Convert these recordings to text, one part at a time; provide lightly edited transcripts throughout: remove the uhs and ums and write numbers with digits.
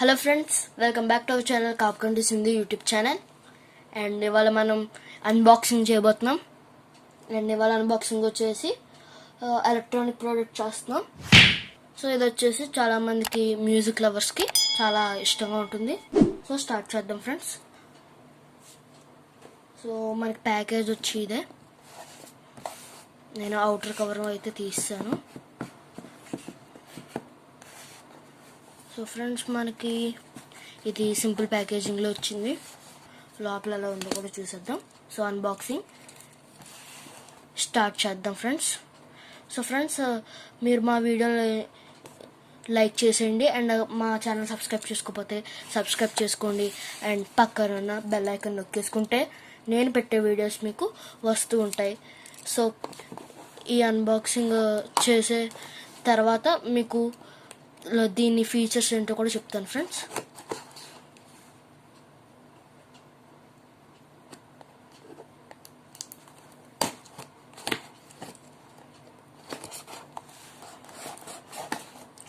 Hello friends, welcome back to our channel Kapakanti's YouTube channel. And ఇవాళ మనం unboxing చేయబోతున్నాం. And ఇవాళ అన్బాక్సింగ్ వచ్చేసి ఎలక్ట్రానిక్ ప్రోడక్ట్ చేస్తున్నాం. సో ఇది వచ్చేసి చాలామందికి మ్యూజిక్ లవర్స్కి చాలా ఇష్టంగా ఉంటుంది. సో స్టార్ట్ చేద్దాం ఫ్రెండ్స్. సో మనకి ప్యాకేజ్ వచ్చి ఇదే. నేను అవుటర్ కవర్ అయితే తీస్తాను. సో ఫ్రెండ్స్, మనకి ఇది సింపుల్ ప్యాకేజింగ్లో వచ్చింది. లోపల ఎలా ఉందో కూడా చూసేద్దాం. సో అన్బాక్సింగ్ స్టార్ట్ చేద్దాం ఫ్రెండ్స్. సో ఫ్రెండ్స్, మీరు మా వీడియోని లైక్ చేసేయండి. అండ్ మా ఛానల్ సబ్స్క్రైబ్ చేసుకోకపోతే సబ్స్క్రైబ్ చేసుకోండి. అండ్ పక్కన ఉన్న బెల్ ఐకాన్ నొక్కేసుకుంటే నేను పెట్టే వీడియోస్ మీకు వస్తూ ఉంటాయి. సో ఈ అన్బాక్సింగ్ చేసే తర్వాత మీకు దీని ఫీచర్స్ ఏంటో కూడా చెప్తాను ఫ్రెండ్స్.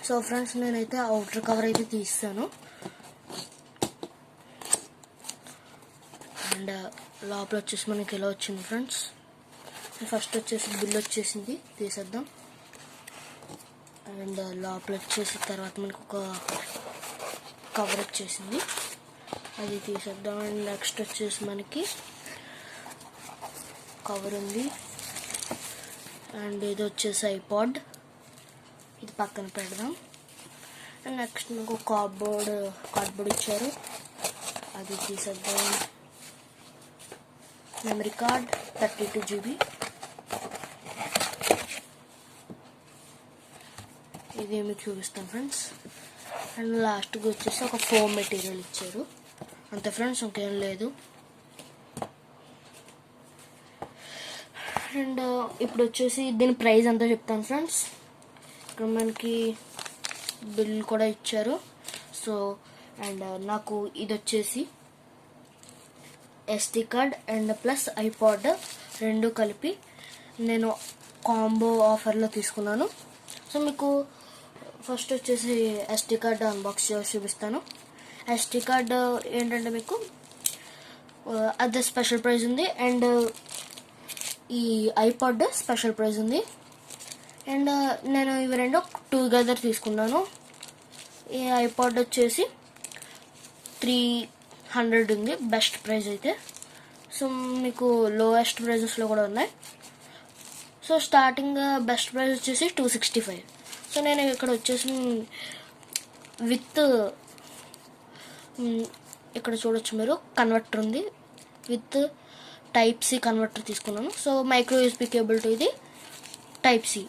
సో ఫ్రెండ్స్, నేనైతే అవుటర్ కవర్ అయితే తీస్తాను. అండ్ లోపల వచ్చేసి మనకి ఎలా వచ్చింది ఫ్రెండ్స్. ఫస్ట్ వచ్చేసి బిల్ వచ్చేసింది, తీసేద్దాం. అండ్ లోపల వచ్చేసి తర్వాత మనకు ఒక కవర్ వచ్చేసింది, అది తీసేద్దాం. అండ్ నెక్స్ట్ వచ్చేసి మనకి కవర్ ఉంది. అండ్ ఇది వచ్చేసి ఐపాడ్, ఇది పక్కన పెడదాం. అండ్ నెక్స్ట్ మనకు కార్డ్బోర్డ్ ఇచ్చారు, అది తీసేద్దాం. Memory card 32 GB. ఇది మీకు చూపిస్తాను ఫ్రెండ్స్. అండ్ లాస్ట్కి వచ్చేసి ఒక ఫోమ్ మెటీరియల్ ఇచ్చారు, అంతే ఫ్రెండ్స్, ఇంకేం లేదు. అండ్ ఇప్పుడు వచ్చేసి దీని ప్రైస్ అంతా చెప్తాను ఫ్రెండ్స్. ఇక్కడ మనకి బిల్ కూడా ఇచ్చారు. సో అండ్ నాకు ఇది వచ్చేసి SD card and plus iPod రెండు కలిపి నేను కాంబో ఆఫర్లో తీసుకున్నాను. సో మీకు ఫస్ట్ వచ్చేసి SD కార్డ్ అన్బాక్స్ చేసి చూపిస్తాను. SD కార్డ్ ఏంటంటే మీకు అదే స్పెషల్ ప్రైస్ ఉంది. అండ్ ఈ ఐపాడ్ స్పెషల్ ప్రైస్ ఉంది. అండ్ నేను ఇవి రెండు టుగెదర్ తీసుకున్నాను. ఈ ఐపాడ్ వచ్చేసి 300 ఉంది బెస్ట్ ప్రైస్ అయితే. సో మీకు లోయెస్ట్ ప్రైజెస్లో కూడా ఉన్నాయి. సో స్టార్టింగ్ బెస్ట్ ప్రైస్ వచ్చేసి 265. సో నేను ఇక్కడ వచ్చేసి విత్ ఇక్కడ చూడొచ్చు మీరు, కన్వర్టర్ ఉంది, విత్ టైప్ సి కన్వర్టర్ తీసుకున్నాను. So micro USB cable to ఇది టైప్ సి.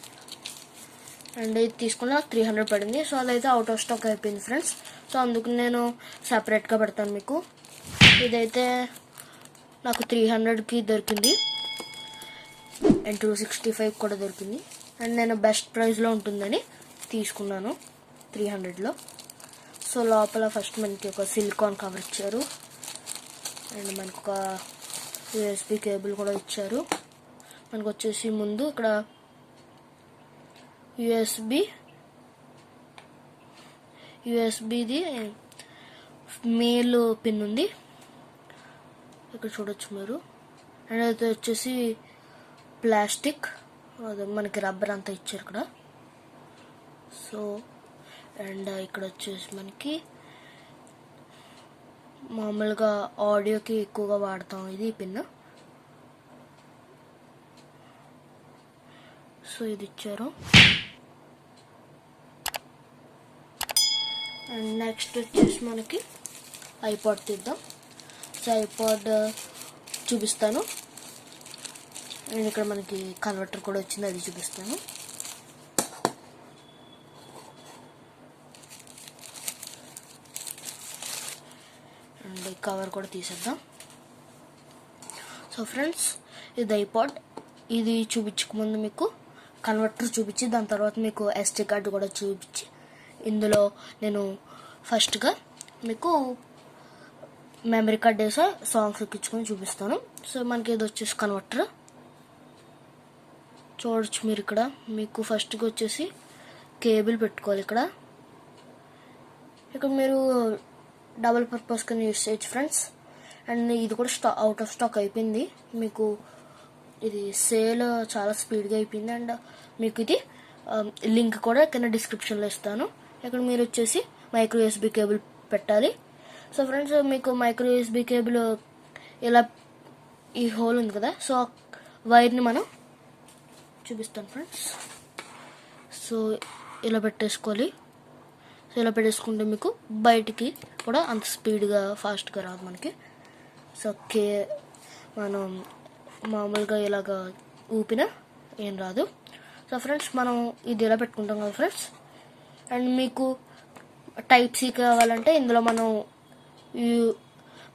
అండ్ ఇది తీసుకున్న 300 పడింది. సో అదైతే అవుట్ ఆఫ్ స్టాక్ అయిపోయింది ఫ్రెండ్స్. సో అందుకు నేను సపరేట్గా పెడతాను మీకు. ఇదైతే నాకు 300కి దొరికింది అండ్ 265 కూడా దొరికింది. అండ్ నేను బెస్ట్ ప్రైస్లో ఉంటుందని తీసుకున్నాను 300లో. సో లోపల ఫస్ట్ మనకి ఒక సిలికాన్ కవర్ ఇచ్చారు. అండ్ మనకు ఒక USB కేబుల్ కూడా ఇచ్చారు. మనకు వచ్చేసి ముందు ఇక్కడ యూఎస్బిది మెయిల్ పిన్ ఉంది, ఇక్కడ చూడొచ్చు మీరు. అండ్ అది వచ్చేసి ప్లాస్టిక్, మనకి రబ్బర్ అంతా ఇచ్చారు ఇక్కడ. సో అండ్ ఇక్కడ వచ్చేసి మనకి మామూలుగా ఆడియోకి ఎక్కువగా వాడతాం ఇది పిన్. సో ఇది ఇచ్చారు. అండ్ నెక్స్ట్ వచ్చేసి మనకి ఐపాడ్ తీద్దాం. సో ఐపాడ్ చూపిస్తాను. అండ్ ఇక్కడ మనకి కన్వర్టర్ కూడా వచ్చింది, అది చూపిస్తాను. అండ్ కవర్ కూడా తీసేద్దాం. సో ఫ్రెండ్స్, ఇది ఐపాడ్. ఇది చూపించకముందు మీకు కన్వర్టర్ చూపించి దాని తర్వాత మీకు SD కార్డు కూడా చూపించి ఇందులో నేను ఫస్ట్గా మీకు మెమరీ కార్డ్ వేసా సాంగ్స్ ఎక్కించుకొని చూపిస్తాను. సో మనకి ఇది వచ్చేసి కన్వర్టర్ చూడొచ్చు మీరు. ఇక్కడ మీకు ఫస్ట్గా వచ్చేసి కేబుల్ పెట్టుకోవాలి ఇక్కడ. ఇక్కడ మీరు డబుల్ పర్పస్ కింద యూస్ చేయొచ్చు ఫ్రెండ్స్. అండ్ ఇది కూడా అవుట్ ఆఫ్ స్టాక్ అయిపోయింది. మీకు ఇది సేల్ చాలా స్పీడ్గా అయిపోయింది. అండ్ మీకు ఇది లింక్ కూడా కింద డిస్క్రిప్షన్లో ఇస్తాను. ఇక్కడ మీరు వచ్చేసి మైక్రో యూఎస్బి కేబుల్ పెట్టాలి. సో ఫ్రెండ్స్, మీకు మైక్రో యూఎస్బి కేబుల్ ఇలా ఈ హోల్ ఉంది కదా, సో వైర్ని మనం చూపిస్తాను ఫ్రెండ్స్. సో ఇలా పెట్టేసుకోవాలి. సో ఇలా పెట్టేసుకుంటే మీకు బయటికి కూడా అంత స్పీడ్గా ఫాస్ట్గా రాదు మనకి. సో మనం మామూలుగా ఇలాగా ఊపినా ఏం రాదు. సో ఫ్రెండ్స్, మనం ఇది ఇలా పెట్టుకుంటాం కదా ఫ్రెండ్స్. అండ్ మీకు టైప్ సి కావాలంటే ఇందులో మనం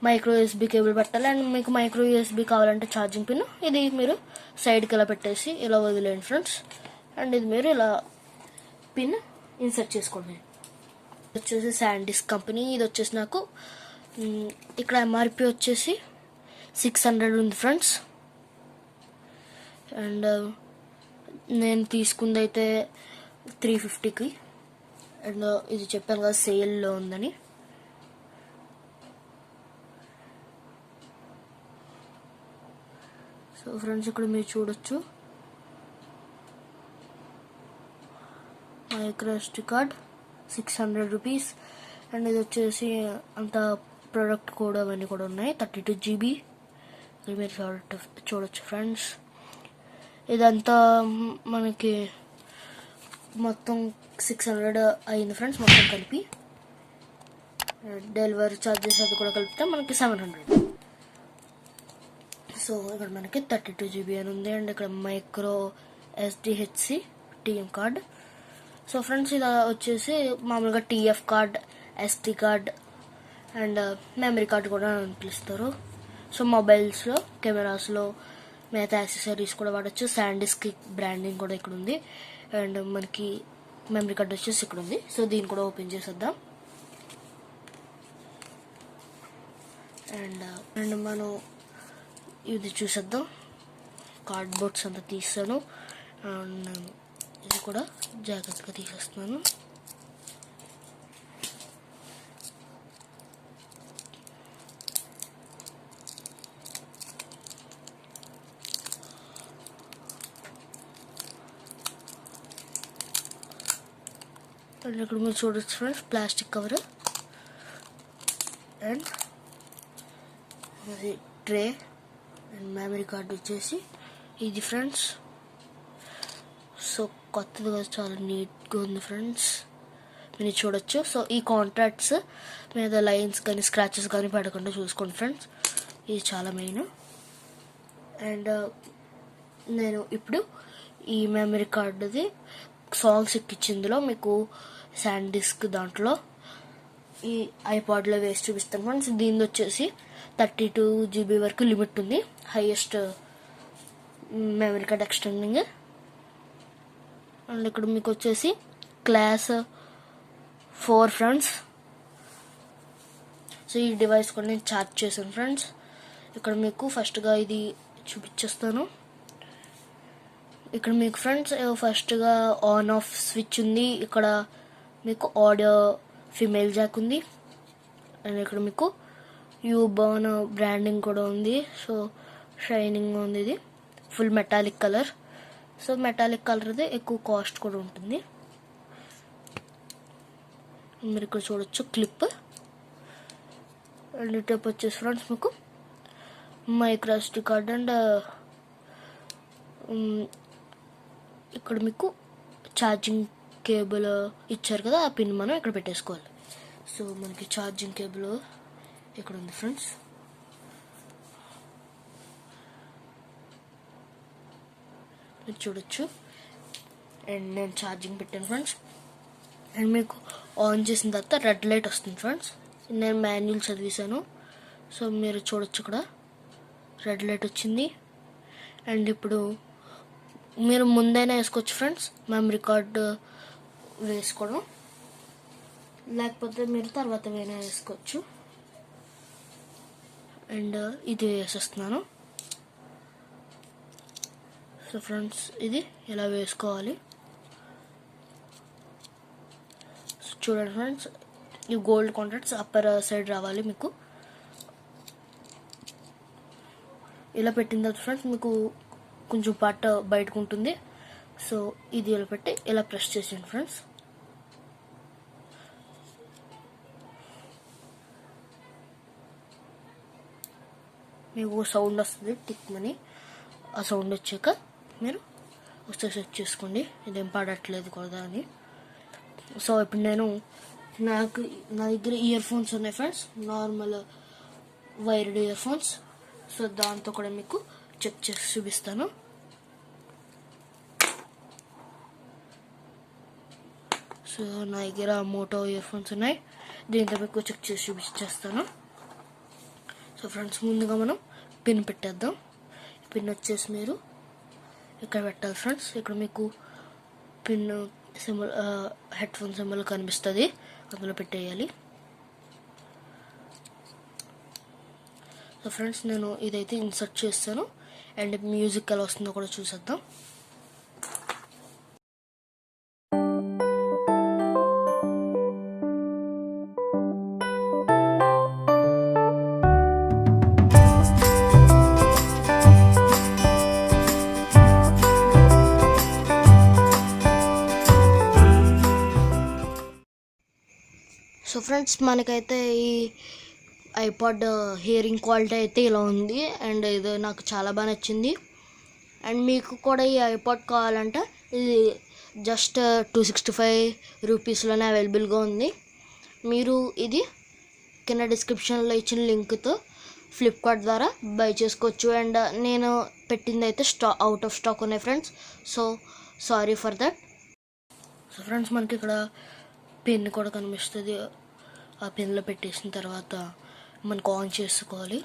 మైక్రో యూఎస్బి కేబుల్ పెట్టాలి. అండ్ మీకు మైక్రో యూఎస్బి కావాలంటే ఛార్జింగ్ పిన్ ఇది మీరు సైడ్కి ఇలా పెట్టేసి ఇలా వదిలేయండి ఫ్రెండ్స్. అండ్ ఇది మీరు ఇలా పిన్ ఇన్సర్ట్ చేసుకోండి. వచ్చేసి శాండిస్క్ కంపెనీ. ఇది వచ్చేసి నాకు ఇక్కడ ఎంఆర్పి వచ్చేసి 600 ఉంది ఫ్రెండ్స్. అండ్ నేను తీసుకుంది అయితే 350కి. అండ్ ఇది చెప్పాను కదా సేల్లో ఉందని. సో ఫ్రెండ్స్, ఇక్కడ మీరు చూడొచ్చు micro SD card 600 rupees. And ఇది వచ్చేసి అంత ప్రోడక్ట్ కోడ్ అవన్నీ కూడా ఉన్నాయి. 32 GB మీరు చూడొచ్చు ఫ్రెండ్స్. ఇదంతా మనకి మొత్తం 600 అయింది ఫ్రెండ్స్, మొత్తం కలిపి. డెలివరీ ఛార్జెస్ అది కూడా కలిపితే మనకి 700. సో ఇక్కడ మనకి 32 GB అని ఉంది. అండ్ ఇక్కడ micro SDHC TM card. So friends, ఇది వచ్చేసి మామూలుగా TF card, SD card and memory card కూడా పిలుస్తారు. సో మొబైల్స్లో, కెమెరాస్లో, మిగతా యాక్సెసరీస్ కూడా వాడచ్చు. శాండిస్క్ బ్రాండింగ్ కూడా ఇక్కడ ఉంది. అండ్ మనకి మెమరీ కార్డ్ వచ్చేసి ఇక్కడ ఉంది. సో దీన్ని కూడా ఓపెన్ చేసేద్దాం. అండ్ మనం ఇది చూసేద్దాం. కార్డ్బోర్డ్స్ అంతా తీస్తాను. అండ్ ఇది కూడా జాగ్రత్తగా తీసేస్తున్నాను. అండ్ ఇక్కడ మీరు చూడొచ్చు ఫ్రెండ్స్, ప్లాస్టిక్ కవర్ అండ్ అది ట్రే అండ్ మెమరీ కార్డ్ వచ్చేసి ఇది ఫ్రెండ్స్. సో కొత్తదిగా చాలా నీట్గా ఉంది ఫ్రెండ్స్, మీరు చూడొచ్చు. సో ఈ కాంట్రాక్ట్స్ మీద లైన్స్ కానీ స్క్రాచెస్ కానీ పడకుండా చూసుకోండి ఫ్రెండ్స్, ఇది చాలా మెయిన్. అండ్ నేను ఇప్పుడు ఈ మెమరీ కార్డుది సాంగ్స్ ఎక్కించిందిలో మీకు శాండిస్క్ దాంట్లో ఈ ఐపాడ్లో వేసి చూపిస్తాను ఫ్రెండ్స్. దీని వచ్చేసి 32 GB వరకు లిమిట్ ఉంది, highest memory card extending. And ఇక్కడ మీకు వచ్చేసి క్లాస్ 4 ఫ్రెండ్స్. సో ఈ డివైస్ కూడా నేను ఛార్జ్ చేశాను ఫ్రెండ్స్. ఇక్కడ మీకు ఫస్ట్గా ఇది చూపించేస్తాను. ఇక్కడ మీకు ఫ్రెండ్స్ ఫస్ట్గా ఆన్ ఆఫ్ స్విచ్ ఉంది. ఇక్కడ మీకు ఆడియో ఫీమేల్ జాక్ ఉంది. అండ్ ఇక్కడ మీకు యూబాన్ బ్రాండింగ్ కూడా ఉంది. సో షైనింగ్ ఉంది, ఇది full metallic colour. So metallic కలర్ది ఎక్కువ కాస్ట్ కూడా ఉంటుంది. మీరు ఇక్కడ చూడొచ్చు క్లిప్. అండ్ టైప్ వచ్చేసి ఫ్రెండ్స్ మీకు మైక్రో ఎస్డి కార్డ్. అండ్ ఇక్కడ మీకు ఛార్జింగ్ కేబుల్ ఇచ్చారు కదా, ఆ పిన్ మనం ఇక్కడ పెట్టేసుకోవాలి. సో మనకి ఛార్జింగ్ కేబుల్ ఇక్కడ ఉంది ఫ్రెండ్స్. మీరు చూడొచ్చు. అండ్ నేను ఛార్జింగ్ పెట్టాను ఫ్రెండ్స్. అండ్ మీకు ఆన్ చేసిన తర్వాత రెడ్ లైట్ వస్తుంది ఫ్రెండ్స్. నేను మాన్యువల్ చదివేశాను. సో మీరు చూడొచ్చు ఇక్కడ రెడ్ లైట్ వచ్చింది. అండ్ ఇప్పుడు మీరు ముందైనా వేసుకోవచ్చు ఫ్రెండ్స్ మెమరీ కార్డ్ వేసుకోవడం, లేకపోతే మీరు తర్వాత వేసుకోవచ్చు. అండ్ ఇది వేసేస్తున్నాను. సో ఫ్రెండ్స్, ఇది ఇలా వేసుకోవాలి. చూడండి ఫ్రెండ్స్, ఈ గోల్డ్ కాంటాక్ట్స్ అప్పర్ సైడ్ రావాలి మీకు. ఇలా పెట్టిన తర్వాత ఫ్రెండ్స్ మీకు కొంచెం పార్ట్ బయటకు ఉంటుంది. సో ఇది ఇలా పెట్టి ఇలా ప్రెస్ చేసేయండి ఫ్రెండ్స్. మీకు సౌండ్ వస్తుంది టిక్ మని. ఆ సౌండ్ వచ్చాక మీరు ఒకసారి చెక్ చేసుకోండి ఇదేం పాడట్లేదు కదా అని. సో ఇప్పుడు నా దగ్గర ఇయర్ ఫోన్స్ ఉన్నాయి friends, normal wired ear phones. So దాంతో కూడా మీకు చెక్ చేసి చూపిస్తాను. సో నా దగ్గర మోటో ఇయర్ ఫోన్స్ ఉన్నాయి, దీంతో మీకు చెక్ చేసి చూపించేస్తాను. సో ఫ్రెండ్స్ ముందుగా మనం పిన్ పెట్టేద్దాం. పిన్ వచ్చేసి మీరు ఇక్కడ పెట్టాలి ఫ్రెండ్స్. ఇక్కడ మీకు pin symbol head phone symbol కనిపిస్తుంది, అందులో పెట్టేయాలి. సో ఫ్రెండ్స్ నేను ఇదైతే ఇన్సర్ట్ చేస్తాను అండ్ మ్యూజిక్ ఎలా వస్తుందో కూడా చూసేద్దాం. సో ఫ్రెండ్స్ మనకైతే ఈ ఐపాడ్ హియరింగ్ క్వాలిటీ అయితే ఇలా ఉంది అండ్ ఇది నాకు చాలా బాగా నచ్చింది. అండ్ మీకు కూడా ఈ ఐపాడ్ కావాలంటే ఇది జస్ట్ 265 రూపీస్లోనే అవైలబుల్గా ఉంది. మీరు ఇది కింద డిస్క్రిప్షన్లో ఇచ్చిన లింక్తో ఫ్లిప్కార్ట్ ద్వారా బై చేసుకోవచ్చు. అండ్ నేను పెట్టింది అయితే అవుట్ ఆఫ్ స్టాక్ ఉన్నాయి friends, so sorry for that. So friends మనకి ఇక్కడ పిన్ కూడా కనిపిస్తుంది. ఆ పిన్లో పెట్టేసిన తర్వాత మనకు ఆన్ చేసుకోవాలి.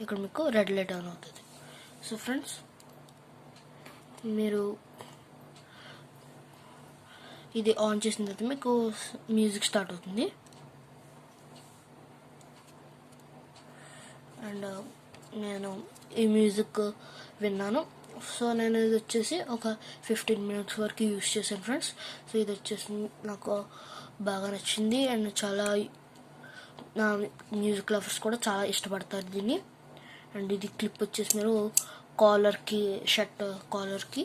ఇక్కడ మీకు రెడ్ లైట్ ఆన్ అవుతుంది. సో ఫ్రెండ్స్ మీరు ఇది ఆన్ చేసిన తర్వాత మీకు మ్యూజిక్ స్టార్ట్ అవుతుంది. అండ్ నేను ఈ మ్యూజిక్ విన్నాను. సో నేను ఇది వచ్చేసి ఒక 15 మినిట్స్ వరకు యూజ్ చేశాను ఫ్రెండ్స్. సో ఇది వచ్చేసి నాకు బాగా నచ్చింది అండ్ చాలా నా మ్యూజిక్ లవర్స్ కూడా చాలా ఇష్టపడతారు దీన్ని. అండ్ ఇది క్లిప్ వచ్చేసి మీరు కాలర్కి, షర్ట్ కాలర్కి,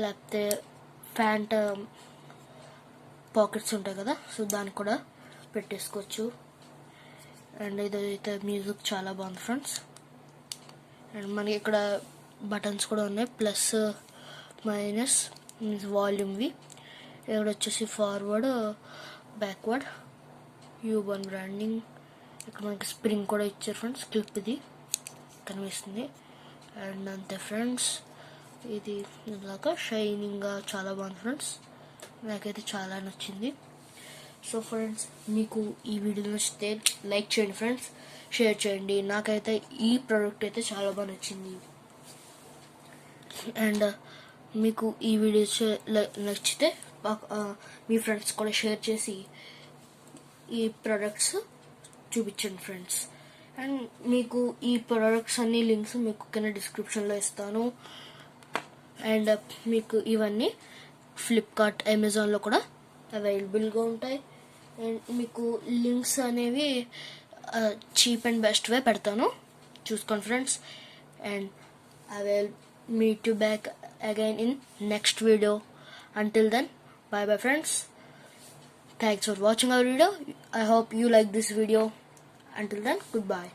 లేకపోతే ప్యాంట్ పాకెట్స్ ఉంటాయి కదా, సో దానికి కూడా పెట్టేసుకోవచ్చు. అండ్ ఇదైతే మ్యూజిక్ చాలా బాగుంది ఫ్రెండ్స్. అండ్ మనకి ఇక్కడ బటన్స్ కూడా ఉన్నాయి, ప్లస్ మైనస్ మీన్స్ వాల్యూమ్వి. ఇక్కడ వచ్చేసి ఫార్వర్డ్, బ్యాక్వర్డ్, U1 బ్రాండింగ్. ఇక్కడ మనకి స్ప్రింగ్ కూడా ఇచ్చారు ఫ్రెండ్స్, క్లిప్ ఇది కనిపిస్తుంది. అండ్ అంతే ఫ్రెండ్స్, ఇది ఇలాగా షైనింగ్గా చాలా బాగుంది ఫ్రెండ్స్, నాకైతే చాలా నచ్చింది. సో ఫ్రెండ్స్ మీకు ఈ వీడియో నచ్చితే లైక్ చేయండి ఫ్రెండ్స్, షేర్ చేయండి. నాకైతే ఈ ప్రోడక్ట్ అయితే చాలా బాగా నచ్చింది. అండ్ మీకు ఈ వీడియో నచ్చితే మీ ఫ్రెండ్స్ కూడా షేర్ చేసి ఈ ప్రోడక్ట్స్ చూపించండి ఫ్రెండ్స్. అండ్ మీకు ఈ ప్రోడక్ట్స్ అన్ని లింక్స్ మీకు కింద డిస్క్రిప్షన్లో ఇస్తాను. అండ్ మీకు ఇవన్నీ ఫ్లిప్కార్ట్, అమెజాన్లో కూడా అవైలబుల్గా ఉంటాయి. అండ్ మీకు లింక్స్ అనేవి చీప్ అండ్ బెస్ట్ వే పెడతాను, చూసుకోండి friends. And I will meet you back again in next video. Until then, bye bye friends. Thanks for watching our video. I hope you like this video. Until then, goodbye.